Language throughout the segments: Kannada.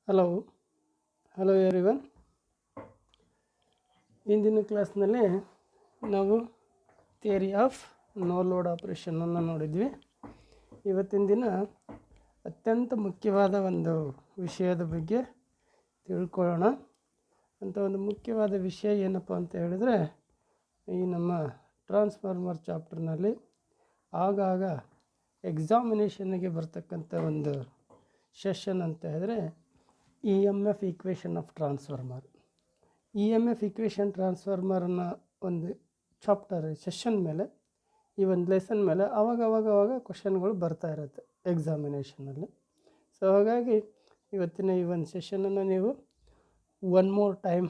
Hello hello everyone. ಇಂದಿನ ಕ್ಲಾಸ್ನಲ್ಲಿ ನಾವು ಥಿಯರಿ ಆಫ್ ನೋ ಲೋಡ್ ಆಪರೇಷನನ್ನು ನೋಡಿದ್ವಿ. ಇವತ್ತಿನ ದಿನ ಅತ್ಯಂತ ಮುಖ್ಯವಾದ ಒಂದು ವಿಷಯದ ಬಗ್ಗೆ ತಿಳ್ಕೊಳ್ಳೋಣ. ಅಂಥ ಒಂದು ಮುಖ್ಯವಾದ ವಿಷಯ ಏನಪ್ಪ ಅಂತ ಹೇಳಿದ್ರೆ, ಈ ನಮ್ಮ ಟ್ರಾನ್ಸ್ಫಾರ್ಮರ್ ಚಾಪ್ಟರ್ನಲ್ಲಿ ಆಗಾಗ ಎಕ್ಸಾಮಿನೇಷನ್ಗೆ ಬರ್ತಕ್ಕಂಥ ಒಂದು ಸೆಷನ್ ಅಂತ ಹೇಳಿದ್ರೆ E M F equation of transformer. E M F equation ಟ್ರಾನ್ಸ್ಫಾರ್ಮರ್ನ ಒಂದು ಚಾಪ್ಟರ್ ಸೆಷನ್ ಮೇಲೆ, ಈ ಒಂದು ಲೆಸನ್ ಮೇಲೆ ಅವಾಗ ಕ್ವಶನ್ಗಳು ಬರ್ತಾ ಇರುತ್ತೆ ಎಕ್ಸಾಮಿನೇಷನಲ್ಲಿ. ಸೊ ಹಾಗಾಗಿ ಇವತ್ತಿನ ಈ ಒಂದು ಸೆಷನನ್ನು ನೀವು ಒನ್ ಮೋರ್ ಟೈಮ್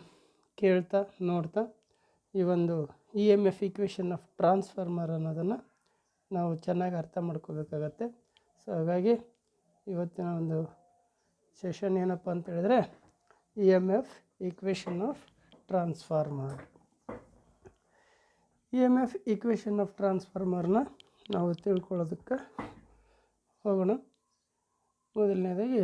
ಕೇಳ್ತಾ ನೋಡ್ತಾ ಈ ಒಂದು E M F equation of transformer ಅನ್ನೋದನ್ನು ನಾವು ಚೆನ್ನಾಗಿ ಅರ್ಥ ಮಾಡ್ಕೋಬೇಕಾಗತ್ತೆ. ಸೊ ಹಾಗಾಗಿ ಇವತ್ತಿನ ಒಂದು ಸೆಷನ್ ಏನಪ್ಪ ಅಂತ ಹೇಳಿದ್ರೆ E M F equation of transformer. E M F equation of ಟ್ರಾನ್ಸ್ಫಾರ್ಮರ್ನ ನಾವು ತಿಳ್ಕೊಳ್ಳೋದಕ್ಕೆ ಹೋಗೋಣ. ಮೊದಲನೇದಾಗಿ,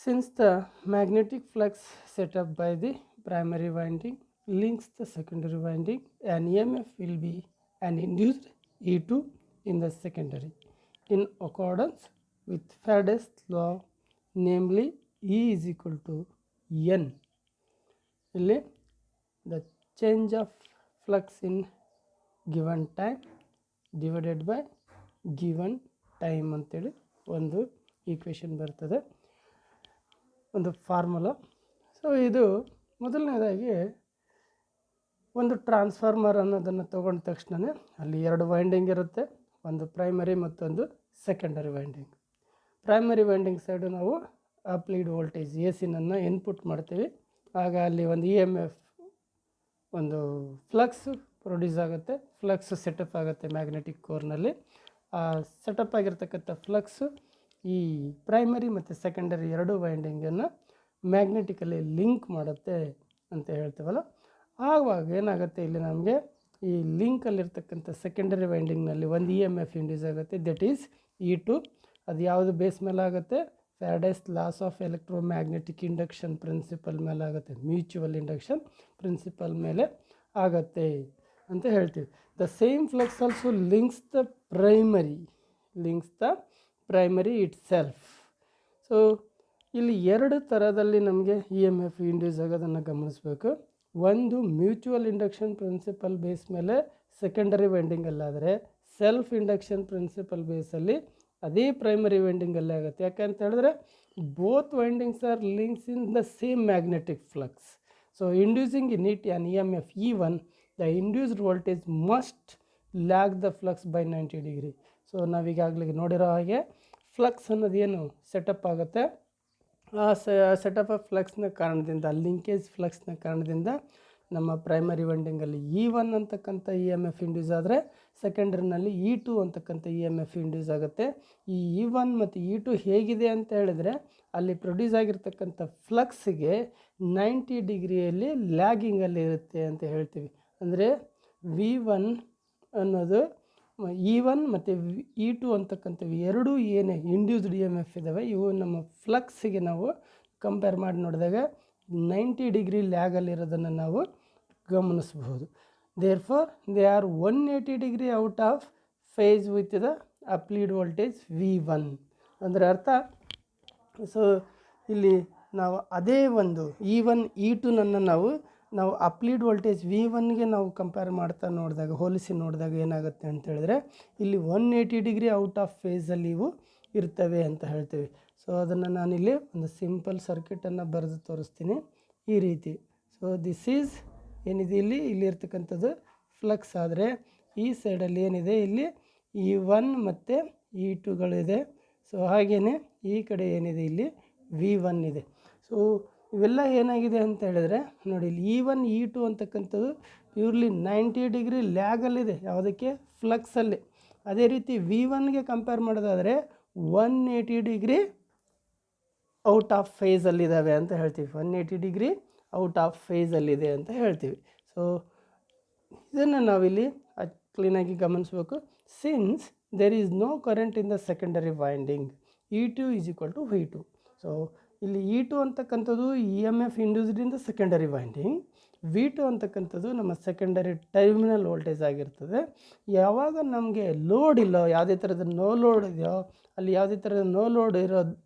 since the magnetic flux set up by the primary winding links the secondary winding, an EMF will be an induced E2 in the secondary in accordance with Faraday's law, namely E is equal to N. ಇಲ್ಲಿ the change of flux in given time divided by given time ಅಂತೇಳಿ ಒಂದು ಈಕ್ವೇಷನ್ ಬರ್ತದೆ, ಒಂದು ಫಾರ್ಮುಲಾ. ಸೊ ಇದು ಮೊದಲನೇದಾಗಿ ಒಂದು ಟ್ರಾನ್ಸ್ಫಾರ್ಮರ್ ಅನ್ನೋದನ್ನು ತೊಗೊಂಡ ತಕ್ಷಣ ಅಲ್ಲಿ ಎರಡು ವೈಂಡಿಂಗ್ ಇರುತ್ತೆ, ಒಂದು ಪ್ರೈಮರಿ ಮತ್ತೊಂದು secondary winding. Primary winding side ನಾವು ಅಪ್ಲೈಡ್ ವೋಲ್ಟೇಜ್ ಎ ಸಿನನ್ನು ಇನ್ಪುಟ್ ಮಾಡ್ತೀವಿ. ಆಗ ಅಲ್ಲಿ ಒಂದು ಇ ಎಮ್ ಎಫ್, ಒಂದು ಫ್ಲಕ್ಸ್ ಪ್ರೊಡ್ಯೂಸ್ ಆಗುತ್ತೆ, ಫ್ಲಕ್ಸ್ ಸೆಟಪ್ ಆಗುತ್ತೆ ಮ್ಯಾಗ್ನೆಟಿಕ್ ಕೋರ್ನಲ್ಲಿ. ಆ ಸೆಟಪ್ ಆಗಿರ್ತಕ್ಕಂಥ ಫ್ಲಕ್ಸು ಈ ಪ್ರೈಮರಿ ಮತ್ತು ಸೆಕೆಂಡರಿ ಎರಡು ವೈಂಡಿಂಗನ್ನು ಮ್ಯಾಗ್ನೆಟಿಕಲಿ ಲಿಂಕ್ ಮಾಡುತ್ತೆ ಅಂತ ಹೇಳ್ತೀವಲ್ಲ. ಆವಾಗ ಏನಾಗುತ್ತೆ, ಇಲ್ಲಿ ನಮಗೆ ಈ ಲಿಂಕಲ್ಲಿರ್ತಕ್ಕಂಥ ಸೆಕೆಂಡರಿ ವೈಂಡಿಂಗ್ನಲ್ಲಿ ಒಂದು ಇ ಎಮ್ ಎಫ್ ಇಂಡ್ಯೂಸ್ ಆಗುತ್ತೆ, ದಟ್ ಈಸ್ E2. ಅದು ಯಾವುದು ಬೇಸ್ ಮೇಲೆ ಆಗುತ್ತೆ? Faraday's laws of electromagnetic induction principle ಮೇಲೆ ಆಗುತ್ತೆ, ಮ್ಯೂಚುವಲ್ ಇಂಡಕ್ಷನ್ ಪ್ರಿನ್ಸಿಪಲ್ ಮೇಲೆ ಆಗುತ್ತೆ ಅಂತ ಹೇಳ್ತೀವಿ. The same flux also links the primary itself. So ಇಲ್ಲಿ ಎರಡು ಥರದಲ್ಲಿ ನಮಗೆ ಇ ಎಮ್ ಎಫ್ ಇಂಡ್ಯೂಸ್ ಆಗೋದನ್ನು ಗಮನಿಸಬೇಕು. ಒಂದು ಮ್ಯೂಚುವಲ್ ಇಂಡಕ್ಷನ್ ಪ್ರಿನ್ಸಿಪಲ್ ಬೇಸ್ ಮೇಲೆ ಸೆಕೆಂಡರಿ ವೈಂಡಿಂಗಲ್ಲಾದರೆ, ಸೆಲ್ಫ್ ಇಂಡಕ್ಷನ್ ಪ್ರಿನ್ಸಿಪಲ್ ಬೇಸಲ್ಲಿ ಅದೇ ಪ್ರೈಮರಿ ವೈಂಡಿಂಗಲ್ಲೇ ಆಗುತ್ತೆ. ಯಾಕಂತ ಹೇಳಿದ್ರೆ both windings are links in the same magnetic flux. So inducing in it an E M F E1, the induced voltage must lag the flux by 90 degree. So ನಾವೀಗಾಗಲೇ ನೋಡಿರೋ ಹಾಗೆ ಫ್ಲಕ್ಸ್ ಅನ್ನೋದು ಏನು ಸೆಟಪ್ ಆಗುತ್ತೆ, ಆ ಸೆಟಪ್ ಆಫ್ ಫ್ಲಕ್ಸ್ನ ಕಾರಣದಿಂದ, ಲಿಂಕೇಜ್ ಫ್ಲಕ್ಸ್ನ ಕಾರಣದಿಂದ ನಮ್ಮ ಪ್ರೈಮರಿ ವೈಂಡಿಂಗಲ್ಲಿ E1 ಅಂತಕ್ಕಂಥ ಇ ಎಮ್ ಎಫ್ ಇಂಡ್ಯೂಸ್ ಆದರೆ, ಸೆಕೆಂಡ್ರಿನಲ್ಲಿ E2 ಅಂತಕ್ಕಂಥ ಇ ಎಮ್ ಎಫ್ ಇಂಡ್ಯೂಸ್ ಆಗುತ್ತೆ. ಈ E1 ಮತ್ತು E2 ಹೇಗಿದೆ ಅಂತ ಹೇಳಿದ್ರೆ, ಅಲ್ಲಿ ಪ್ರೊಡ್ಯೂಸ್ ಆಗಿರ್ತಕ್ಕಂಥ ಫ್ಲಕ್ಸ್ಗೆ 90 ಡಿಗ್ರಿಯಲ್ಲಿ ಲ್ಯಾಗಿಂಗಲ್ಲಿ ಇರುತ್ತೆ ಅಂತ ಹೇಳ್ತೀವಿ. ಅಂದರೆ V1 ಅನ್ನೋದು E1 ಮತ್ತು E2 ಅಂತಕ್ಕಂಥವು ಎರಡೂ ಏನೇ ಇಂಡ್ಯೂಸ್ಡ್ ಇ ಎಮ್ ಎಫ್ ಇದ್ದಾವೆ, ಇವು ನಮ್ಮ ಫ್ಲಕ್ಸಿಗೆ ನಾವು ಕಂಪೇರ್ ಮಾಡಿ ನೋಡಿದಾಗ 90 ಡಿಗ್ರಿ ಲ್ಯಾಗಲ್ಲಿರೋದನ್ನು ನಾವು ಗಮನಿಸಬಹುದು. Therefore they are 180 degree out of phase with the applied voltage V1 ಅಂದರೆ ಅರ್ಥ. ಸೊ ಇಲ್ಲಿ ನಾವು ಅದೇ ಒಂದು E1 E2 ನಾವು ಅಪ್ಲೀಡ್ ವೋಲ್ಟೇಜ್ V1ಗೆ ನಾವು ಕಂಪೇರ್ ಮಾಡ್ತಾ ನೋಡಿದಾಗ, ಹೋಲಿಸಿ ನೋಡಿದಾಗ ಏನಾಗುತ್ತೆ ಅಂತ ಹೇಳಿದ್ರೆ, ಇಲ್ಲಿ 180 ಡಿಗ್ರಿ ಔಟ್ ಆಫ್ ಫೇಸಲ್ಲಿ ಇವು ಇರ್ತವೆ ಅಂತ ಹೇಳ್ತೀವಿ. ಸೊ ಅದನ್ನು ನಾನಿಲ್ಲಿ ಒಂದು ಸಿಂಪಲ್ ಸರ್ಕ್ಯೂಟನ್ನು ಬರೆದು ತೋರಿಸ್ತೀನಿ ಈ ರೀತಿ. ಸೊ ದಿಸ್ ಈಸ್ ಏನಿದೆ, ಇಲ್ಲಿ ಇರ್ತಕ್ಕಂಥದ್ದು ಫ್ಲಕ್ಸ್ ಆದರೆ, ಈ ಸೈಡಲ್ಲಿ ಏನಿದೆ, ಇಲ್ಲಿ E1 ಮತ್ತು E2ಗಳಿದೆ. ಸೊ ಹಾಗೆಯೇ ಈ ಕಡೆ ಏನಿದೆ, ಇಲ್ಲಿ V1 ಇದೆ. ಸೊ ಇವೆಲ್ಲ ಏನಾಗಿದೆ ಅಂತ ಹೇಳಿದ್ರೆ ನೋಡಿ, ಇಲ್ಲಿ E1 E2 ಅಂತಕ್ಕಂಥದ್ದು ಪ್ಯೂರ್ಲಿ 90 ಡಿಗ್ರಿ ಲ್ಯಾಗಲ್ಲಿದೆ, ಯಾವುದಕ್ಕೆ? ಫ್ಲಕ್ಸಲ್ಲಿ. ಅದೇ ರೀತಿ V1ಗೆ ಕಂಪೇರ್ ಮಾಡೋದಾದರೆ 180 ಡಿಗ್ರಿ ಔಟ್ ಆಫ್ ಫೇಸಲ್ಲಿದ್ದಾವೆ ಅಂತ ಹೇಳ್ತೀವಿ. 180 ಡಿಗ್ರಿ ಔಟ್ ಆಫ್ ಫೇಸಲ್ಲಿದೆ ಅಂತ ಹೇಳ್ತೀವಿ. ಸೊ ಇದನ್ನು ನಾವಿಲ್ಲಿ ಕ್ಲೀನಾಗಿ ಗಮನಿಸಬೇಕು. Since there is no current in the secondary winding, E2 is equal to V2. So ಇಲ್ಲಿ E2 ಅಂತಕ್ಕಂಥದ್ದು EMF induced in the secondary winding, V2 ಅಂತಕ್ಕಂಥದ್ದು ನಮ್ಮ ಸೆಕೆಂಡರಿ ಟರ್ಮಿನಲ್ ವೋಲ್ಟೇಜ್ ಆಗಿರ್ತದೆ. ಯಾವಾಗ ನಮಗೆ ಲೋಡ್ ಇಲ್ಲೋ, ಯಾವುದೇ ಥರದ ನೋ ಲೋಡ್ ಇದೆಯೋ, ಅಲ್ಲಿ ಯಾವುದೇ ಥರದ ನೋ ಲೋಡ್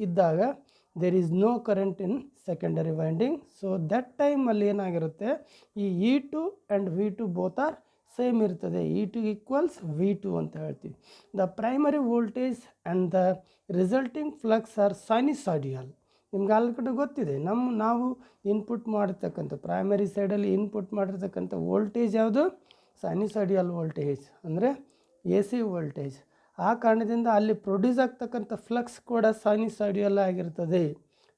ಇದ್ದಾಗ there is no current in secondary winding. So that ಟೈಮಲ್ಲಿ ಏನಾಗಿರುತ್ತೆ, ಈ E2 and V2 both are same ಇರ್ತದೆ. E2 ಈಕ್ವಲ್ಸ್ V2 ಅಂತ ಹೇಳ್ತೀವಿ. The primary voltage and the resulting flux are sinusoidal. ನಿಮ್ಗೆ ಆಲ್ರೆಡಿ ಗೊತ್ತಿದೆ, ನಾವು ಇನ್ಪುಟ್ ಮಾಡಿರ್ತಕ್ಕಂಥ ಪ್ರೈಮರಿ ಸೈಡಲ್ಲಿ ಇನ್ಪುಟ್ ಮಾಡಿರ್ತಕ್ಕಂಥ ವೋಲ್ಟೇಜ್ ಯಾವುದು, ಸೈನಿಸಾಯ್ಡಿಯಲ್ ವೋಲ್ಟೇಜ್ ಅಂದರೆ AC ವೋಲ್ಟೇಜ್. ಆ ಕಾರಣದಿಂದ ಅಲ್ಲಿ ಪ್ರೊಡ್ಯೂಸ್ ಆಗ್ತಕ್ಕಂಥ ಫ್ಲಕ್ಸ್ ಕೂಡ ಸೈನಿಸಾಯ್ಡಿಯಲ್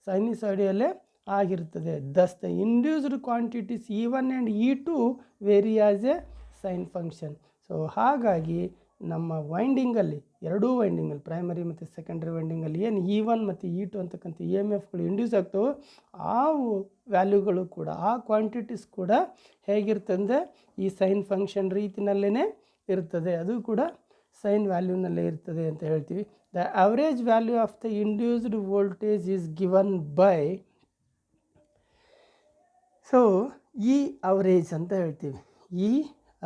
ಸೈನಿಸಾಯ್ಡಿಯಲ್ಲೇ ಆಗಿರ್ತದೆ. Thus the induced quantities E1 and E2 vary as a sine function. So ಹಾಗಾಗಿ ನಮ್ಮ ವೈಂಡಿಂಗಲ್ಲಿ, ಎರಡೂ ವೈಂಡಿಂಗಲ್ಲಿ, ಪ್ರೈಮರಿ ಮತ್ತು ಸೆಕೆಂಡ್ರಿ ವೈಂಡಿಂಗಲ್ಲಿ ಏನು E1 ಮತ್ತು E2 ಅಂತಕ್ಕಂಥ EMFಗಳು ಇಂಡ್ಯೂಸ್ ಆಗ್ತವೆ, ಆ ವ್ಯಾಲ್ಯೂಗಳು ಕೂಡ, ಆ ಕ್ವಾಂಟಿಟೀಸ್ ಕೂಡ ಹೇಗಿರ್ತಂದರೆ ಈ ಸೈನ್ ಫಂಕ್ಷನ್ ರೀತಿಯಲ್ಲೇ ಇರ್ತದೆ. ಅದು ಕೂಡ ಸೈನ್ ವ್ಯಾಲ್ಯೂನಲ್ಲೇ ಇರ್ತದೆ ಅಂತ ಹೇಳ್ತೀವಿ. The average value of the induced voltage is given by, so ಈ ಅವರೇಜ್ ಅಂತ ಹೇಳ್ತೀವಿ. ಈ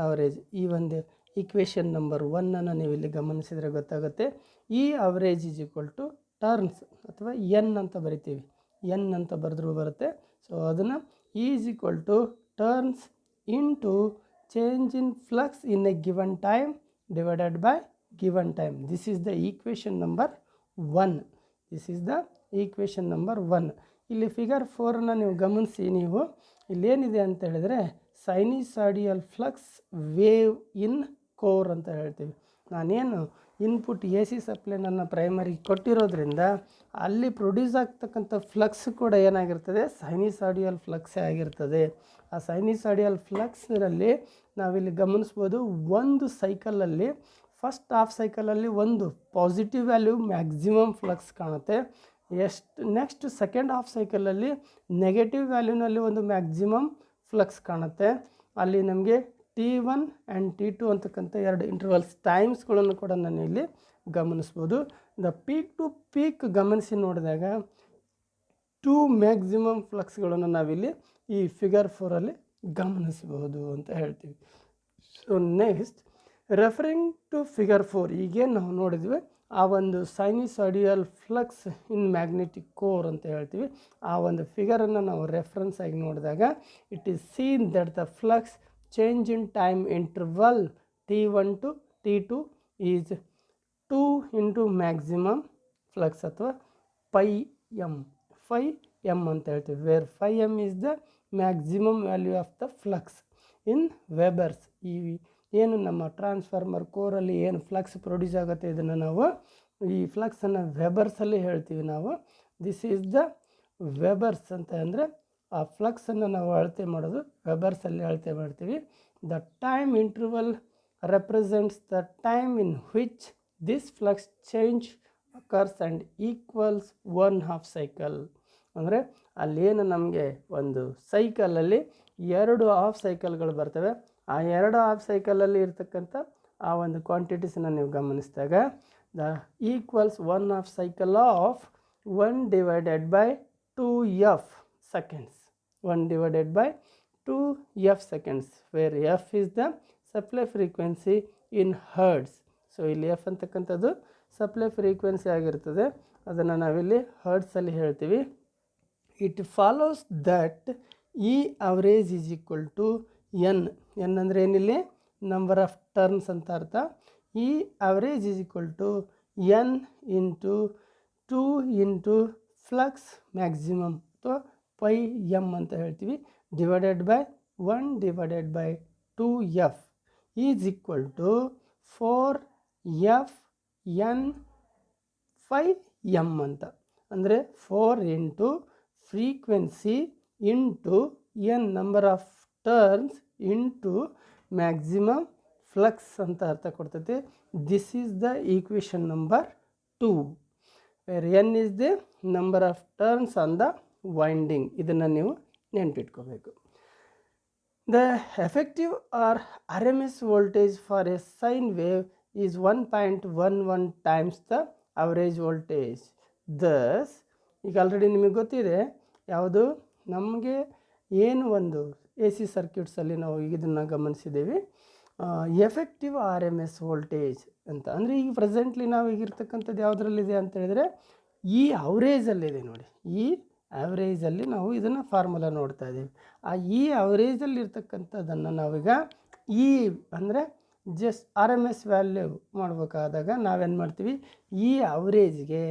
ಅವರೇಜ್, ಈ ಒಂದು ಈಕ್ವೇಷನ್ ನಂಬರ್ 1 ನೀವು ಇಲ್ಲಿ ಗಮನಿಸಿದರೆ ಗೊತ್ತಾಗುತ್ತೆ. ಈ average is equal to turns ಅಥವಾ N ಅಂತ ಬರಿತೀವಿ, N ಅಂತ ಬರೆದ್ರೂ ಬರುತ್ತೆ. ಸೊ ಅದನ್ನು E is equal to turns into change in flux in a given time divided by given time. This is the equation number 1. This is the equation number 1. ಇಲ್ಲಿ ಫಿಗರ್ 4 ನೀವು ಗಮನಿಸಿ, ನೀವು ಇಲ್ಲೇನಿದೆ ಅಂತ ಹೇಳಿದರೆ ಸೈನಿಸಾಯ್ಡಿಯಲ್ ಫ್ಲಕ್ಸ್ ವೇವ್ ಇನ್ ಕೋರ್ ಅಂತ ಹೇಳ್ತೀವಿ. ನಾನೇನು ಇನ್ಪುಟ್ AC ಸಪ್ಲೈ ನನ್ನ ಪ್ರೈಮರಿ ಕೊಟ್ಟಿರೋದ್ರಿಂದ ಅಲ್ಲಿ ಪ್ರೊಡ್ಯೂಸ್ ಆಗ್ತಕ್ಕಂಥ ಫ್ಲಕ್ಸ್ ಕೂಡ ಏನಾಗಿರ್ತದೆ, ಸೈನಿಸಾಯ್ಡಿಯಲ್ ಫ್ಲಕ್ಸೇ ಆಗಿರ್ತದೆ. ಆ ಸೈನಿಸಾಯ್ಡಿಯಲ್ ಫ್ಲಕ್ಸ್ನಲ್ಲಿ ನಾವಿಲ್ಲಿ ಗಮನಿಸ್ಬೋದು, ಒಂದು ಸೈಕಲಲ್ಲಿ ಫಸ್ಟ್ ಹಾಫ್ ಸೈಕಲಲ್ಲಿ ಒಂದು ಪಾಸಿಟಿವ್ ವ್ಯಾಲ್ಯೂ ಮ್ಯಾಕ್ಸಿಮಮ್ ಫ್ಲಕ್ಸ್ ಕಾಣುತ್ತೆ. ನೆಕ್ಸ್ಟ್ ಸೆಕೆಂಡ್ ಹಾಫ್ ಸೈಕಲಲ್ಲಿ ನೆಗೆಟಿವ್ ವ್ಯಾಲ್ಯೂನಲ್ಲಿ ಒಂದು ಮ್ಯಾಕ್ಸಿಮಮ್ ಫ್ಲಕ್ಸ್ ಕಾಣುತ್ತೆ. ಅಲ್ಲಿ ನಮಗೆ T1 ಆ್ಯಂಡ್ T2 ಅಂತಕ್ಕಂಥ ಎರಡು ಇಂಟರ್ವಲ್ಸ್ ಟೈಮ್ಸ್ಗಳನ್ನು ಕೂಡ ನಾನು ಇಲ್ಲಿ ಗಮನಿಸ್ಬೋದು. ದ ಪೀಕ್ ಟು ಪೀಕ್ ಗಮನಿಸಿ ನೋಡಿದಾಗ 2 ಮ್ಯಾಕ್ಸಿಮಮ್ ಫ್ಲಕ್ಸ್ಗಳನ್ನು ನಾವಿಲ್ಲಿ ಈ ಫಿಗರ್ 4 ಗಮನಿಸಬಹುದು ಅಂತ ಹೇಳ್ತೀವಿ. So next, referring to figure 4, ಈಗೇನು ನಾವು ನೋಡಿದ್ವಿ ಆ ಒಂದು sinusoidal flux in magnetic core ಅಂತ ಹೇಳ್ತೀವಿ. ಆ ಒಂದು ಫಿಗರನ್ನು ನಾವು ರೆಫರೆನ್ಸ್ ಆಗಿ ನೋಡಿದಾಗ it is seen that the flux change in time interval T1 to T2 is 2 into maximum flux ಅಥವಾ phi m ಅಂತ ಹೇಳ್ತೀವಿ, where phi m is the maximum value of the flux in Webers. ಈ ಏನು ನಮ್ಮ ಟ್ರಾನ್ಸ್ಫಾರ್ಮರ್ ಕೋರಲ್ಲಿ ಏನು ಫ್ಲಕ್ಸ್ ಪ್ರೊಡ್ಯೂಸ್ ಆಗುತ್ತೆ, ಇದನ್ನು ನಾವು ಈ ಫ್ಲಕ್ಸನ್ನು ವೆಬರ್ಸಲ್ಲಿ ಹೇಳ್ತೀವಿ ನಾವು. ದಿಸ್ ಈಸ್ ದ ವೆಬರ್ಸ್ ಅಂತ ಅಂದರೆ ಆ ಫ್ಲಕ್ಸನ್ನು ನಾವು ಅಳತೆ ಮಾಡೋದು ವೆಬರ್ಸಲ್ಲಿ ಅಳತೆ ಮಾಡ್ತೀವಿ. The time interval represents the time in which this flux change occurs and equals 1/2 cycle. ಅಂದರೆ ಅಲ್ಲೇನು ನಮಗೆ ಒಂದು ಸೈಕಲಲ್ಲಿ 2 ಹಾಫ್ ಸೈಕಲ್ಗಳು ಬರ್ತವೆ. ಆ 2 ಹಾಫ್ ಸೈಕಲಲ್ಲಿ ಇರ್ತಕ್ಕಂಥ ಆ ಒಂದು ಕ್ವಾಂಟಿಟೀಸನ್ನು ನೀವು ಗಮನಿಸಿದಾಗ the equals 1/2 cycle of 1 divided by 2f seconds. 1 divided by 2f seconds, where f is the supply frequency in hertz. So ಇಲ್ಲಿ f ಅಂತಕ್ಕಂಥದ್ದು ಸಪ್ಲೈ ಫ್ರೀಕ್ವೆನ್ಸಿ ಆಗಿರ್ತದೆ, ಅದನ್ನು ನಾವಿಲ್ಲಿ ಹರ್ಟ್ಸಲ್ಲಿ ಹೇಳ್ತೀವಿ. It follows that E average is equal to N. N ಅಂದರೆ ಏನಿಲ್ಲಿ ನಂಬರ್ ಆಫ್ ಟರ್ನ್ಸ್ ಅಂತ ಅರ್ಥ. E average is equal to N into 2 into flux maximum ಅಥವಾ ಪೈ ಎಮ್ ಅಂತ ಹೇಳ್ತೀವಿ, divided by 1 divided by 2f is equal to 4f n 5m ಅಂತ. ಅಂದರೆ 4 into frequency into N number of turns into maximum flux ಅಂತ ಅರ್ಥ ಕೊಡ್ತೈತಿ. This is the equation number 2, where N is the number of turns on the winding. ಇದನ್ನು ನೀವು ನೆನ್ಪಿಟ್ಕೋಬೇಕು. The effective or RMS voltage for a sine wave is 1.11 times the average voltage. Thus, ಈಗ ಆಲ್ರೆಡಿ ನಿಮಗೆ ಗೊತ್ತಿದೆ ಯಾವುದು ನಮಗೆ ಏನು ಒಂದು ಎ ಸಿ ಸರ್ಕ್ಯೂಟ್ಸಲ್ಲಿ ನಾವು ಈಗ ಇದನ್ನು ಗಮನಿಸಿದ್ದೀವಿ, effective R M S voltage ಅಂತ. ಅಂದರೆ ಈಗ ಪ್ರೆಸೆಂಟ್ಲಿ ನಾವು ಈಗಿರ್ತಕ್ಕಂಥದ್ದು ಯಾವುದರಲ್ಲಿದೆ ಅಂತ ಹೇಳಿದರೆ ಈ ಅವರೇಜಲ್ಲಿದೆ ನೋಡಿ. ಈ ಆ್ಯಾವ್ರೇಜಲ್ಲಿ ನಾವು ಇದನ್ನು ಫಾರ್ಮುಲಾ ನೋಡ್ತಾ ಇದ್ದೀವಿ. ಆ ಈ ಅವರೇಜಲ್ಲಿರ್ತಕ್ಕಂಥದ್ದನ್ನು ನಾವೀಗ ಈ ಅಂದರೆ just R M S value ಮಾಡಬೇಕಾದಾಗ ನಾವೇನು ಮಾಡ್ತೀವಿ, ಈ ಅವರೇಜ್ಗೆ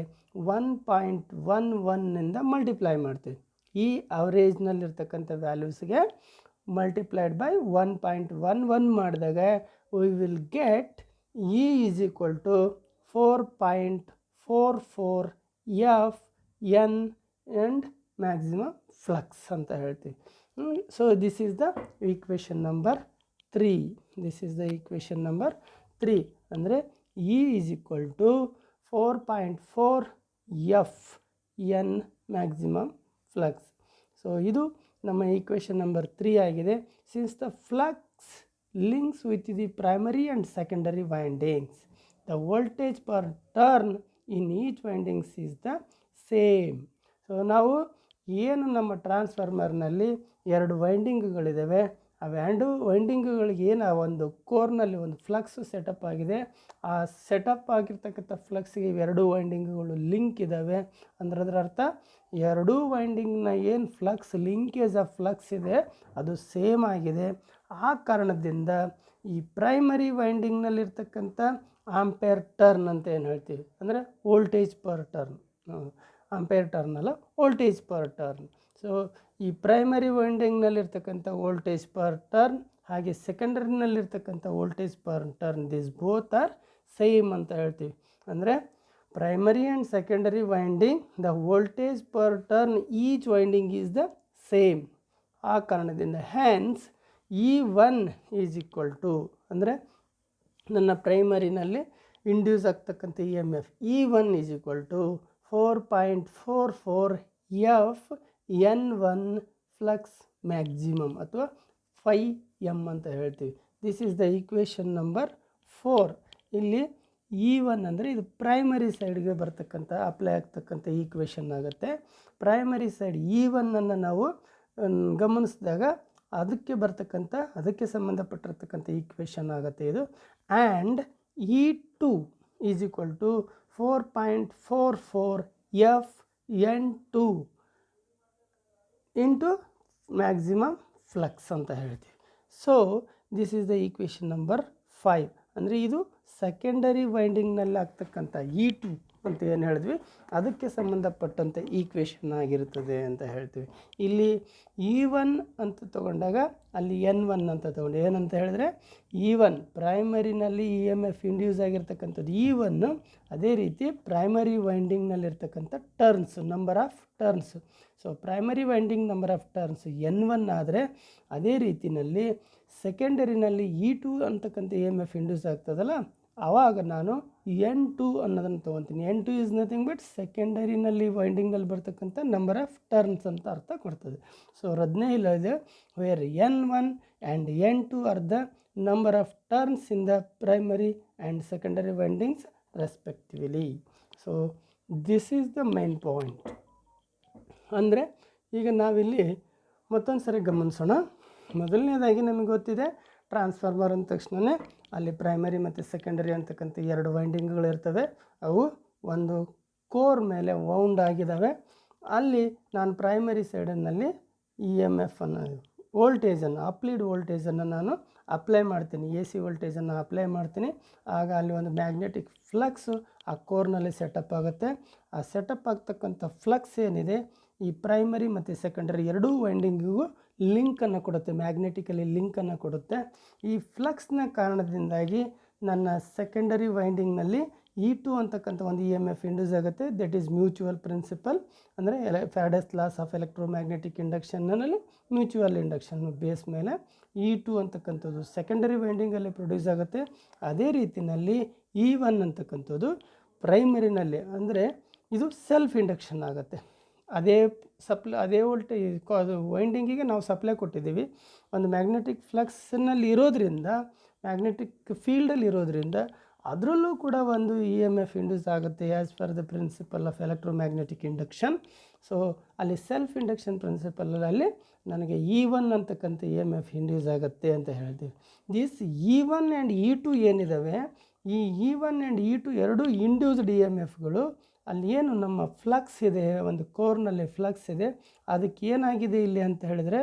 1.11 ಮಲ್ಟಿಪ್ಲೈ ಮಾಡ್ತೀವಿ. ಈ ಅವರೇಜ್ನಲ್ಲಿರ್ತಕ್ಕಂಥ ವ್ಯಾಲ್ಯೂಸ್ಗೆ ಮಲ್ಟಿಪ್ಲೈಡ್ ಬೈ 1.11 ಮಾಡಿದಾಗ we will get E is equal to 4.44 F N and maximum flux ಅಂತ ಹೇಳ್ತೀವಿ. So this is the equation number 3. This is the equation number 3. ಅಂದರೆ E is equal to 4.4 F N maximum flux. So ಇದು ನಮ್ಮ ಈಕ್ವೇಷನ್ ನಂಬರ್ 3 ಆಗಿದೆ. Since the flux links with the primary and secondary windings, the voltage per turn in each windings is the same. So ನಾವು ಏನು ನಮ್ಮ ಟ್ರಾನ್ಸ್ಫಾರ್ಮರ್ನಲ್ಲಿ 2 ವೈಂಡಿಂಗ್ಗಳಿದ್ದಾವೆ, ಆ ವೈಂಡಿಂಗ್ಗಳಿಗೆ ಏನು ಆ ಒಂದು ಕೋರ್ನಲ್ಲಿ ಒಂದು ಫ್ಲಕ್ಸ್ ಸೆಟಪ್ ಆಗಿದೆ. ಆ ಸೆಟಪ್ ಆಗಿರ್ತಕ್ಕಂಥ ಫ್ಲಕ್ಸ್ಗೆ ಇವೆರಡೂ ವೈಂಡಿಂಗ್ಗಳು ಲಿಂಕ್ ಇದ್ದಾವೆ. ಅಂದ್ರೆ ಅದರ ಅರ್ಥ ಎರಡೂ ವೈಂಡಿಂಗ್ನ ಏನು ಫ್ಲಕ್ಸ್ ಲಿಂಕೇಜ್ ಆಫ್ ಫ್ಲಕ್ಸ್ ಇದೆ ಅದು ಸೇಮ್ ಆಗಿದೆ. ಆ ಕಾರಣದಿಂದ ಈ ಪ್ರೈಮರಿ ವೈಂಡಿಂಗ್ನಲ್ಲಿರ್ತಕ್ಕಂಥ ಆಂಪೇರ್ ಟರ್ನ್ ಅಂತ ಏನು ಹೇಳ್ತೀವಿ, ಅಂದರೆ voltage per turn, ampere turn ಅಲ್ಲ, ವೋಲ್ಟೇಜ್ ಪರ್ ಟರ್ನ್. ಸೊ ಈ ಪ್ರೈಮರಿ ವೈಂಡಿಂಗ್ನಲ್ಲಿರ್ತಕ್ಕಂಥ ವೋಲ್ಟೇಜ್ ಪರ್ ಟರ್ನ್ ಹಾಗೆ ಸೆಕೆಂಡರಿನಲ್ಲಿರ್ತಕ್ಕಂಥ voltage per turn, this both are same ಅಂತ ಹೇಳ್ತೀವಿ. ಅಂದರೆ primary and secondary winding the voltage per turn each winding is the same. ಆ ಕಾರಣದಿಂದ hence E1 is equal to, ಅಂದರೆ ನನ್ನ ಪ್ರೈಮರಿನಲ್ಲಿ ಇಂಡ್ಯೂಸ್ ಆಗ್ತಕ್ಕಂಥ E M F E1 is equal to 4.44 f N1 flux maximum ಅಥವಾ 5M ಅಂತ ಹೇಳ್ತೀವಿ. This is the equation number 4. ಇಲ್ಲಿ E1 ಅಂದರೆ ಇದು ಪ್ರೈಮರಿ ಸೈಡ್ಗೆ ಬರ್ತಕ್ಕಂಥ ಅಪ್ಲೈ ಆಗ್ತಕ್ಕಂಥ ಈಕ್ವೇಷನ್ ಆಗುತ್ತೆ. ಪ್ರೈಮರಿ ಸೈಡ್ E1ಅನ್ನು ನಾವು ಗಮನಿಸಿದಾಗ ಅದಕ್ಕೆ ಸಂಬಂಧಪಟ್ಟಿರ್ತಕ್ಕಂಥ ಈಕ್ವೇಷನ್ ಆಗುತ್ತೆ ಇದು. And E2 is equal to 4.44 F N2 into maximum flux ಅಂತ ಹೇಳ್ತೀವಿ. So this is the equation number 5. ಅಂದರೆ ಇದು ಸೆಕೆಂಡರಿ ವೈಂಡಿಂಗ್ನಲ್ಲಿ ಆಗ್ತಕ್ಕಂಥ E2 ಅಂತ ಏನು ಹೇಳಿದ್ವಿ ಅದಕ್ಕೆ ಸಂಬಂಧಪಟ್ಟಂಥ ಈಕ್ವೇಷನ್ ಆಗಿರುತ್ತದೆ ಅಂತ ಹೇಳ್ತೀವಿ. ಇಲ್ಲಿ E1 ಅಂತ ತಗೊಂಡಾಗ ಅಲ್ಲಿ N1 ಅಂತ ತಗೊಂಡು ಏನಂತ ಹೇಳಿದ್ರೆ E1 ಪ್ರೈಮರಿನಲ್ಲಿ ಇ ಎಮ್ ಎಫ್ ಇಂಡ್ಯೂಸ್ ಆಗಿರ್ತಕ್ಕಂಥದ್ದು E1, ಅದೇ ರೀತಿ ಪ್ರೈಮರಿ ವೈಂಡಿಂಗ್ನಲ್ಲಿರ್ತಕ್ಕಂಥ turns, number of turns. So primary winding number of turns N1 ಆದರೆ ಅದೇ ರೀತಿಯಲ್ಲಿ ಸೆಕೆಂಡರಿನಲ್ಲಿ E2 ಅಂತಕ್ಕಂಥ ಇ ಎಮ್ ಎಫ್ ಇಂಡ್ಯೂಸ್ ಆಗ್ತದಲ್ಲ, ಆವಾಗ ನಾನು N2 ಅನ್ನೋದನ್ನು ತೊಗೊತೀನಿ. N2 ಈಸ್ ನಥಿಂಗ್ ಬಟ್ ಸೆಕೆಂಡರಿನಲ್ಲಿ ವೈಂಡಿಂಗಲ್ಲಿ ಬರ್ತಕ್ಕಂಥ ನಂಬರ್ ಆಫ್ ಟರ್ನ್ಸ್ ಅಂತ ಅರ್ಥ ಕೊಡ್ತದೆ. ಸೊ ಅದನ್ನೇ ಇದೆ where N1 and N2 are the number of turns in the primary and secondary windings respectively. So this is the main point. ಅಂದರೆ ಈಗ ನಾವಿಲ್ಲಿ ಮತ್ತೊಂದು ಸರಿ ಗಮನಿಸೋಣ. ಮೊದಲನೇದಾಗಿ ನಮಗೆ ಗೊತ್ತಿದೆ ಟ್ರಾನ್ಸ್ಫಾರ್ಮರ್ ಅಂದ ತಕ್ಷಣವೇ ಅಲ್ಲಿ ಪ್ರೈಮರಿ ಮತ್ತು ಸೆಕೆಂಡರಿ ಅಂತಕ್ಕಂಥ 2 ವೈಂಡಿಂಗ್ಗಳಿರ್ತವೆ. ಅವು ಒಂದು ಕೋರ್ ಮೇಲೆ ವೌಂಡ್ ಆಗಿದ್ದಾವೆ. ಅಲ್ಲಿ ನಾನು ಪ್ರೈಮರಿ ಸೈಡಿನಲ್ಲಿ ಇ ಎಮ್ ಎಫ್ ಅನ್ನು ವೋಲ್ಟೇಜನ್ನು ಅಪ್ಲೈಡ್ ವೋಲ್ಟೇಜನ್ನು ನಾನು ಅಪ್ಲೈ ಮಾಡ್ತೀನಿ, ಎ ಸಿ ವೋಲ್ಟೇಜನ್ನು ಅಪ್ಲೈ ಮಾಡ್ತೀನಿ. ಆಗ ಅಲ್ಲಿ ಒಂದು ಮ್ಯಾಗ್ನೆಟಿಕ್ ಫ್ಲಕ್ಸು ಆ ಕೋರ್ನಲ್ಲಿ ಸೆಟಪ್ ಆಗುತ್ತೆ. ಆ ಸೆಟಪ್ ಆಗ್ತಕ್ಕಂಥ ಫ್ಲಕ್ಸ್ ಏನಿದೆ ಈ ಪ್ರೈಮರಿ ಮತ್ತು ಸೆಕೆಂಡರಿ ಎರಡೂ ವೈಂಡಿಂಗಿಗೂ ಲಿಂಕನ್ನು ಕೊಡುತ್ತೆ, ಮ್ಯಾಗ್ನೆಟಿಕಲಿ ಲಿಂಕನ್ನು ಕೊಡುತ್ತೆ. ಈ ಫ್ಲಕ್ಸ್ನ ಕಾರಣದಿಂದಾಗಿ ನನ್ನ ಸೆಕೆಂಡರಿ ವೈಂಡಿಂಗ್ನಲ್ಲಿ E2 ಅಂತಕ್ಕಂಥ ಒಂದು ಇ ಎಮ್ ಎಫ್ ಇಂಡ್ಯೂಸ್ ಆಗುತ್ತೆ. That is mutual principle. ಅಂದರೆ ಫ್ಯಾರಡೇಸ್ ಲಾಸ್ ಆಫ್ ಎಲೆಕ್ಟ್ರೋಮ್ಯಾಗ್ನೆಟಿಕ್ ಇಂಡಕ್ಷನ್ನಲ್ಲಿ ಮ್ಯೂಚುವಲ್ ಇಂಡಕ್ಷನ್ ಬೇಸ್ ಮೇಲೆ E2 ಅಂತಕ್ಕಂಥದ್ದು ಸೆಕೆಂಡರಿ ವೈಂಡಿಂಗಲ್ಲಿ ಪ್ರೊಡ್ಯೂಸ್ ಆಗುತ್ತೆ. ಅದೇ ರೀತಿಯಲ್ಲಿ E1 ಅಂತಕ್ಕಂಥದ್ದು ಪ್ರೈಮರಿನಲ್ಲಿ, ಅಂದರೆ ಇದು ಸೆಲ್ಫ್ ಇಂಡಕ್ಷನ್ ಆಗುತ್ತೆ. ಅದೇ ವೋಲ್ಟೇಜ್ ಅದು ವೈಂಡಿಂಗಿಗೆ ನಾವು ಸಪ್ಲೈ ಕೊಟ್ಟಿದ್ದೀವಿ. ಒಂದು ಮ್ಯಾಗ್ನೆಟಿಕ್ ಫ್ಲಕ್ಸ್ನಲ್ಲಿ ಇರೋದ್ರಿಂದ, ಮ್ಯಾಗ್ನೆಟಿಕ್ ಫೀಲ್ಡಲ್ಲಿ ಇರೋದ್ರಿಂದ ಅದರಲ್ಲೂ ಕೂಡ ಒಂದು ಇ ಎಮ್ ಎಫ್ ಇಂಡ್ಯೂಸ್ ಆಗುತ್ತೆ as per the principle of electromagnetic induction. So ಅಲ್ಲಿ ಸೆಲ್ಫ್ ಇಂಡಕ್ಷನ್ ಪ್ರಿನ್ಸಿಪಲಲ್ಲಿ ನನಗೆ E1 ಅಂತಕ್ಕಂಥ ಇ ಎಮ್ ಎಫ್ ಇಂಡ್ಯೂಸ್ ಆಗುತ್ತೆ ಅಂತ ಹೇಳ್ತೀವಿ. ದಿಸ್ E1 ಆ್ಯಂಡ್ E2 ಏನಿದ್ದಾವೆ, ಈ E1 ಆ್ಯಂಡ್ E2 ಎರಡೂ ಇಂಡ್ಯೂಸ್ಡ್ ಇ ಎಮ್ ಎಫ್ಗಳು. ಅಲ್ಲಿ ಏನು ನಮ್ಮ ಫ್ಲಕ್ಸ್ ಇದೆ, ಒಂದು ಕೋರ್ನಲ್ಲಿ ಫ್ಲಕ್ಸ್ ಇದೆ, ಅದಕ್ಕೆ ಏನಾಗಿದೆ ಇಲ್ಲಿ ಅಂತ ಹೇಳಿದ್ರೆ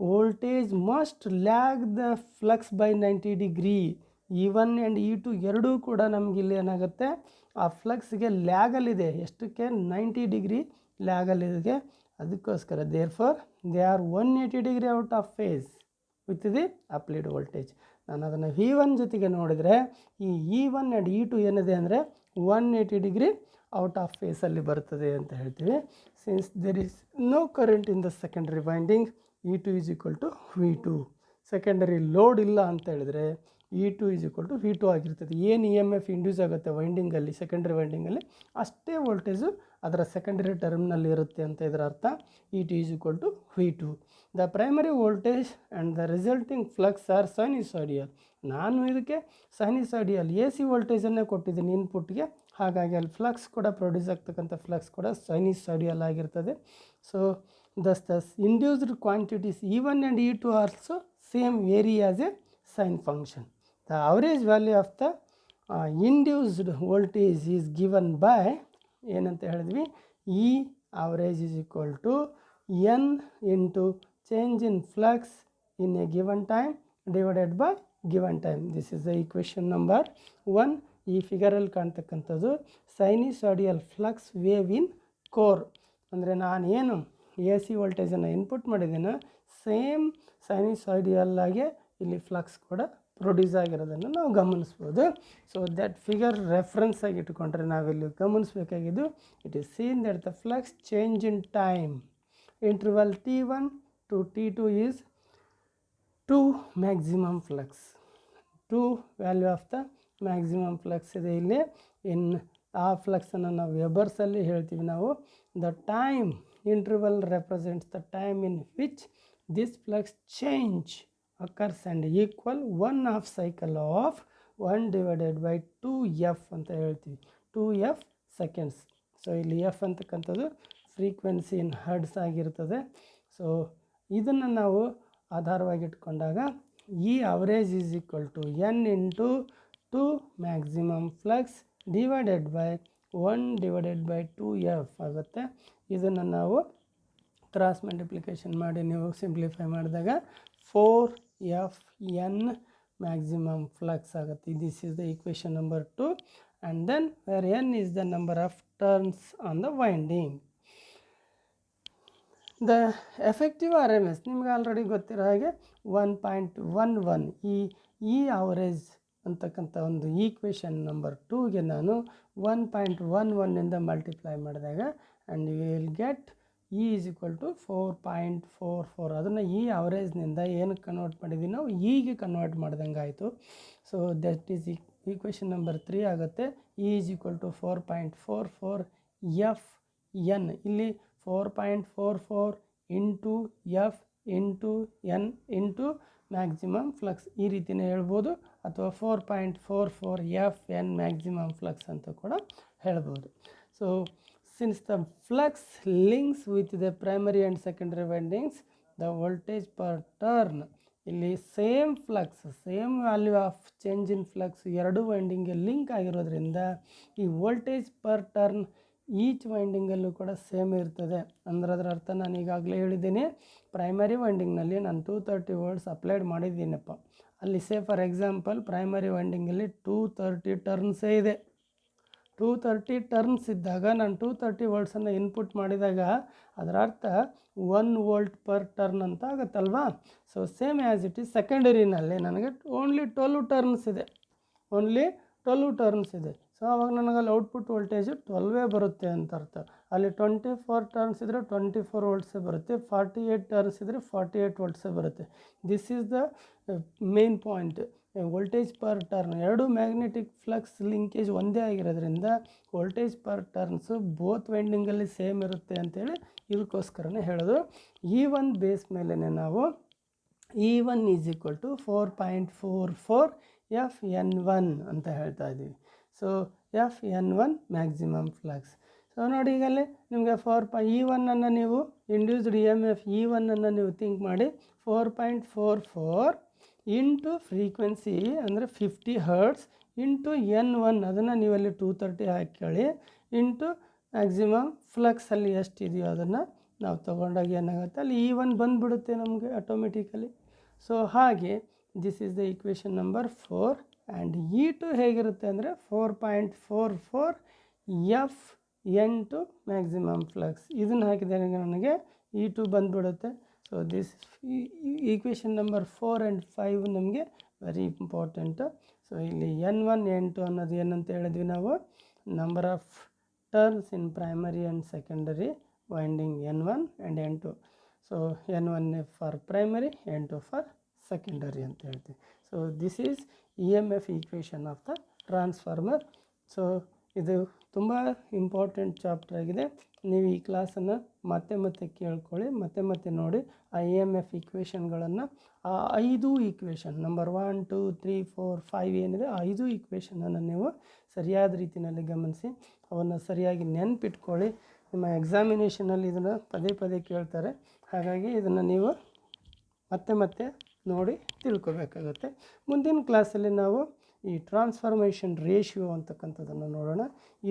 voltage must lag the flux by 90 degree. E1 and E2 ಎರಡೂ ಕೂಡ ನಮಗಿಲ್ಲಿ ಏನಾಗುತ್ತೆ, ಆ ಫ್ಲಕ್ಸ್ಗೆ ಲ್ಯಾಗಲ್ಲಿದೆ. ಎಷ್ಟಕ್ಕೆ? 90 ಡಿಗ್ರಿ ಲ್ಯಾಗಲ್ಲಿದೆ. ಅದಕ್ಕೋಸ್ಕರ therefore they are 180 degree out of phase with the applied voltage. ನಾನು ಅದನ್ನು V1 ಜೊತೆಗೆ ನೋಡಿದರೆ ಈ E1 ಆ್ಯಂಡ್ E2 ಏನಿದೆ ಅಂದರೆ 180 ಡಿಗ್ರಿ ಔಟ್ ಆಫ್ ಫೇಸಲ್ಲಿ ಬರ್ತದೆ ಅಂತ ಹೇಳ್ತೀವಿ. Since there is no current in the secondary winding, E2 is equal to V2. Secondary load ಇಲ್ಲ ಅಂತ ಹೇಳಿದರೆ E2 is equal to V2 ಆಗಿರ್ತದೆ. ಏನು ಇ ಎಮ್ ಎಫ್ ಇಂಡ್ಯೂಸ್ ಆಗುತ್ತೆ ವೈಂಡಿಂಗಲ್ಲಿ, ಸೆಕೆಂಡರಿ ವೈಂಡಿಂಗಲ್ಲಿ, ಅಷ್ಟೇ ವೋಲ್ಟೇಜು ಅದರ ಸೆಕೆಂಡರಿ ಟರ್ಮಿನಲ್ಲಿ ಇರುತ್ತೆ ಅಂತ ಇದರ ಅರ್ಥ. E2 is equal to V2. The primary voltage and the resulting flux are sinusoidal. ನಾನು ಇದಕ್ಕೆ ಸೈನಿಸಾಯ್ಡಿಯಲ್ ಎ ಸಿ ವೋಲ್ಟೇಜನ್ನೇ ಕೊಟ್ಟಿದ್ದೀನಿ ಇನ್ಪುಟ್ಗೆ, ಹಾಗಾಗಿ ಅಲ್ಲಿ ಫ್ಲಕ್ಸ್ ಕೂಡ ಪ್ರೊಡ್ಯೂಸ್ ಆಗ್ತಕ್ಕಂಥ ಫ್ಲಕ್ಸ್ ಕೂಡ ಸೈನಿಸಾಯ್ಡಿಯಲ್ ಆಗಿರ್ತದೆ. So thus induced quantities E1 and E2 also same vary as a sine function. The average value of the induced voltage is given by ಏನಂತ ಹೇಳಿದ್ವಿ, E average is equal to N into change in flux in a given time divided by given time. This is the equation number 1. ಈ ಫಿಗರಲ್ಲಿ ಕಾಣ್ತಕ್ಕಂಥದ್ದು ಸೈನಿಸಾಯ್ಡಿಯಲ್ ಫ್ಲಕ್ಸ್ ವೇವ್ ಇನ್ ಕೋರ್. ಅಂದರೆ ನಾನೇನು ಎ ಸಿ ವೋಲ್ಟೇಜನ್ನು ಇನ್ಪುಟ್ ಮಾಡಿದ್ದೀನೋ ಸೇಮ್ ಸೈನಿಸಾಯ್ಡಿಯಲ್ ಆಗಿ ಇಲ್ಲಿ ಫ್ಲಕ್ಸ್ ಕೂಡ ಪ್ರೊಡ್ಯೂಸ್ ಆಗಿರೋದನ್ನು ನಾವು ಗಮನಿಸ್ಬೋದು. ಸೊ ದ್ಯಾಟ್ ಫಿಗರ್ ರೆಫರೆನ್ಸ್ ಆಗಿ ಇಟ್ಕೊಂಡ್ರೆ ನಾವಿಲ್ಲಿ ಗಮನಿಸಬೇಕಾಗಿದ್ದು, it is seen that the flux change in time interval T1 to T2 is 2 maximum flux. 2 value of the maximum flux ಇದೆ ಇಲ್ಲಿ. ಇನ್ ಆ ಫ್ಲಕ್ಸನ್ನು ನಾವು ವೆಬರ್ಸಲ್ಲಿ ಹೇಳ್ತೀವಿ ನಾವು. The time interval represents the time in which this flux change occurs and equal 1 half cycle of 1 divided by 2f ಅಂತ ಹೇಳ್ತೀವಿ. 2f seconds. ಸೊ ಇಲ್ಲಿ ಎಫ್ ಅಂತಕ್ಕಂಥದ್ದು ಫ್ರೀಕ್ವೆನ್ಸಿ ಇನ್ ಹರ್ಡ್ಸ್ ಆಗಿರ್ತದೆ. ಸೊ ಇದನ್ನು ನಾವು ಆಧಾರವಾಗಿ ಇಟ್ಕೊಂಡಾಗ E average is equal to N into 2 maximum flux divided by 1 divided by 2f ಆಗುತ್ತೆ. ಇದನ್ನು ನಾವು ಕ್ರಾಸ್ ಮಲ್ಟಿಪ್ಲಿಕೇಶನ್ ಮಾಡಿ ನೀವು ಸಿಂಪ್ಲಿಫೈ ಮಾಡಿದಾಗ 4fn maximum flux ಆಗುತ್ತೆ. This is the equation number 2. And then where n is the number of turns on the winding. The effective RMS ನಿಮಗೆ ಆಲ್ರೆಡಿ ಗೊತ್ತಿರೋ ಹಾಗೆ 1.11. ಈ ಅವರೇಜ್ ಅಂತಕ್ಕಂಥ ಒಂದು ಈಕ್ವೇಷನ್ ನಂಬರ್ 2ಗೆ ನಾನು 1.11ಇಂದ ಮಲ್ಟಿಪ್ಲೈ ಮಾಡಿದಾಗ and you will get E is equal to 4.44. ಅದನ್ನು ಈ ಅವರೇಜ್ನಿಂದ ಏನಕ್ಕೆ ಕನ್ವರ್ಟ್ ಮಾಡಿದ್ದೀವಿ ನಾವು, ಈಗೆ ಕನ್ವರ್ಟ್ ಮಾಡ್ದಂಗೆ ಆಯಿತು. So that is equation number 3 ಆಗುತ್ತೆ. E is equal to 4.44 FN. ಇಲ್ಲಿ 4.44 into F into N into maximum flux ಈ ರೀತಿಯೇ ಹೇಳ್ಬೋದು, ಅಥವಾ 4.44 FN ಮ್ಯಾಕ್ಸಿಮಮ್ ಫ್ಲಕ್ಸ್ ಅಂತ ಕೂಡ ಹೇಳ್ಬೋದು. So since the flux links with the primary and secondary windings, the voltage per turn ಇಲ್ಲಿ same flux, same value of change in flux ಎರಡು ವೈಂಡಿಂಗ್ಗೆ ಲಿಂಕ್ ಆಗಿರೋದ್ರಿಂದ ಈ ವೋಲ್ಟೇಜ್ ಪರ್ ಟರ್ನ್ ಈಚ್ ವೈಂಡಿಂಗಲ್ಲೂ ಕೂಡ ಸೇಮ್ ಇರ್ತದೆ. ಅಂದರೆ ಅದರ ಅರ್ಥ ನಾನು ಈಗಾಗಲೇ ಹೇಳಿದ್ದೀನಿ, ಪ್ರೈಮರಿ ವೈಂಡಿಂಗ್ನಲ್ಲಿ ನಾನು 230 ವೋಲ್ಟ್ಸ್ ಅಪ್ಲೈಡ್ ಮಾಡಿದ್ದೀನಪ್ಪ. ಅಲ್ಲಿ ಸೇ ಫಾರ್ ಎಕ್ಸಾಂಪಲ್ ಪ್ರೈಮರಿ ವೈಂಡಿಂಗಲ್ಲಿ 230 ಟರ್ನ್ಸೇ ಇದೆ. 230 ಟರ್ನ್ಸ್ ಇದ್ದಾಗ ನಾನು 230 ವೋಲ್ಟ್ಸನ್ನು ಇನ್ಪುಟ್ ಮಾಡಿದಾಗ ಅದರ ಅರ್ಥ 1 ವೋಲ್ಟ್ ಪರ್ ಟರ್ನ್ ಅಂತ ಆಗುತ್ತಲ್ವಾ. So same as it is ಸೆಕೆಂಡರಿನಲ್ಲಿ ನನಗೆ ಓನ್ಲಿ 12 ಟರ್ನ್ಸ್ ಇದೆ, ಓನ್ಲಿ 12 ಟರ್ನ್ಸ್ ಇದೆ. ಸೊ ಆವಾಗ ನನಗಲ್ಲಿ ಔಟ್ಪುಟ್ ವೋಲ್ಟೇಜು 12 ಬರುತ್ತೆ ಅಂತ ಅರ್ಥ. ಅಲ್ಲಿ 24 ಟರ್ನ್ಸ್ ಇದ್ದರೆ 24 ವೋಲ್ಟ್ಸೇ ಬರುತ್ತೆ, 48 ಟರ್ನ್ಸ್ ಇದ್ದರೆ 48 ವೋಲ್ಟ್ಸೇ ಬರುತ್ತೆ. This is the main point. Voltage per turn ಎರಡು ಮ್ಯಾಗ್ನೆಟಿಕ್ ಫ್ಲಕ್ಸ್ ಲಿಂಕೇಜ್ ಒಂದೇ ಆಗಿರೋದ್ರಿಂದ ವೋಲ್ಟೇಜ್ ಪರ್ ಟರ್ನ್ಸು ಬೋತ್ ವೈಂಡಿಂಗಲ್ಲಿ ಸೇಮ್ ಇರುತ್ತೆ ಅಂತೇಳಿ ಇದಕ್ಕೋಸ್ಕರನೇ ಹೇಳೋದು. E1 ಬೇಸ್ ಮೇಲೇ ನಾವು E1 is equal to 4.44 FN1 ಅಂತ ಹೇಳ್ತಾ ಇದ್ದೀವಿ. So FN1 maximum flux. So ನೋಡಿ ಈಗಲೇ ನಿಮಗೆ E1 ನೀವು ಇಂಡ್ಯೂಸ್ಡ್ EMF E1 ನೀವು ಥಿಂಕ್ ಮಾಡಿ 4.44 ಇಂಟು ಫ್ರೀಕ್ವೆನ್ಸಿ ಅಂದರೆ 50 ಹರ್ಟ್ಸ್ ಇಂಟು N1 ಅದನ್ನು ನೀವಲ್ಲಿ 230 ಹಾಕಿ ಇಂಟು ಮ್ಯಾಕ್ಸಿಮಮ್ ಫ್ಲಕ್ಸಲ್ಲಿ ಎಷ್ಟಿದೆಯೋ ಅದನ್ನು ನಾವು ತೊಗೊಂಡಾಗ ಏನಾಗುತ್ತೆ ಅಲ್ಲಿ E1 ಬಂದುಬಿಡುತ್ತೆ ನಮಗೆ ಆಟೋಮೆಟಿಕಲಿ. ಸೊ ಹಾಗೆ this is the equation number 4. And E2 ಹೇಗಿರುತ್ತೆ ಅಂದರೆ 4.44 FN2 ಮ್ಯಾಕ್ಸಿಮಮ್ ಫ್ಲಕ್ಸ್. ಇದನ್ನು ಹಾಕಿದಾಗ ನನಗೆ E2 ಬಂದುಬಿಡುತ್ತೆ. So this equation number 4 and 5 ನಮಗೆ ವೆರಿ ಇಂಪಾರ್ಟೆಂಟು. ಸೊ ಇಲ್ಲಿ N1 N2 ಅನ್ನೋದು ಏನಂತ ಹೇಳಿದ್ವಿ ನಾವು, number of turns in primary and secondary winding N1 and N2. So N1 for primary, N2 for secondary ಅಂತ ಹೇಳ್ತೀವಿ. So this is EMF equation of the transformer. So ಇದು ತುಂಬ ಇಂಪಾರ್ಟೆಂಟ್ ಚಾಪ್ಟರ್ ಆಗಿದೆ. ನೀವು ಈ ಕ್ಲಾಸನ್ನು ಮತ್ತೆ ಕೇಳ್ಕೊಳ್ಳಿ, ಮತ್ತೆ ನೋಡಿ ಆ EMF ಈಕ್ವೇಷನ್ಗಳನ್ನು, ಆ 5 ಈಕ್ವೇಷನ್ ನಂಬರ್ 1 2 3 4 5 ಏನಿದೆ ಆ 5 ಈಕ್ವೇಷನನ್ನು ನೀವು ಸರಿಯಾದ ರೀತಿಯಲ್ಲಿ ಗಮನಿಸಿ ಅವನ್ನು ಸರಿಯಾಗಿ ನೆನಪಿಟ್ಕೊಳ್ಳಿ. ನಿಮ್ಮ ಎಕ್ಸಾಮಿನೇಷನಲ್ಲಿ ಇದನ್ನು ಪದೇ ಕೇಳ್ತಾರೆ. ಹಾಗಾಗಿ ಇದನ್ನು ನೀವು ಮತ್ತೆ ನೋಡಿ ತಿಳ್ಕೊಬೇಕಾಗುತ್ತೆ. ಮುಂದಿನ ಕ್ಲಾಸಲ್ಲಿ ನಾವು ಈ ಟ್ರಾನ್ಸ್ಫಾರ್ಮೇಷನ್ ರೇಷಿಯೋ ಅಂತಕ್ಕಂಥದ್ದನ್ನು ನೋಡೋಣ.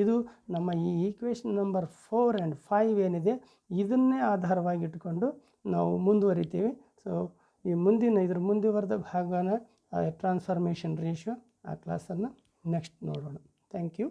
ಇದು ನಮ್ಮ ಈ ಈಕ್ವೇಷನ್ ನಂಬರ್ 4 ಆ್ಯಂಡ್ 5 ಏನಿದೆ ಇದನ್ನೇ ಆಧಾರವಾಗಿಟ್ಕೊಂಡು ನಾವು ಮುಂದುವರಿತೀವಿ. ಸೊ ಈ ಇದ್ರ ಮುಂದುವರೆದ ಭಾಗನ ಟ್ರಾನ್ಸ್ಫಾರ್ಮೇಷನ್ ರೇಷಿಯೋ ಆ ಕ್ಲಾಸನ್ನು ನೆಕ್ಸ್ಟ್ ನೋಡೋಣ. Thank you.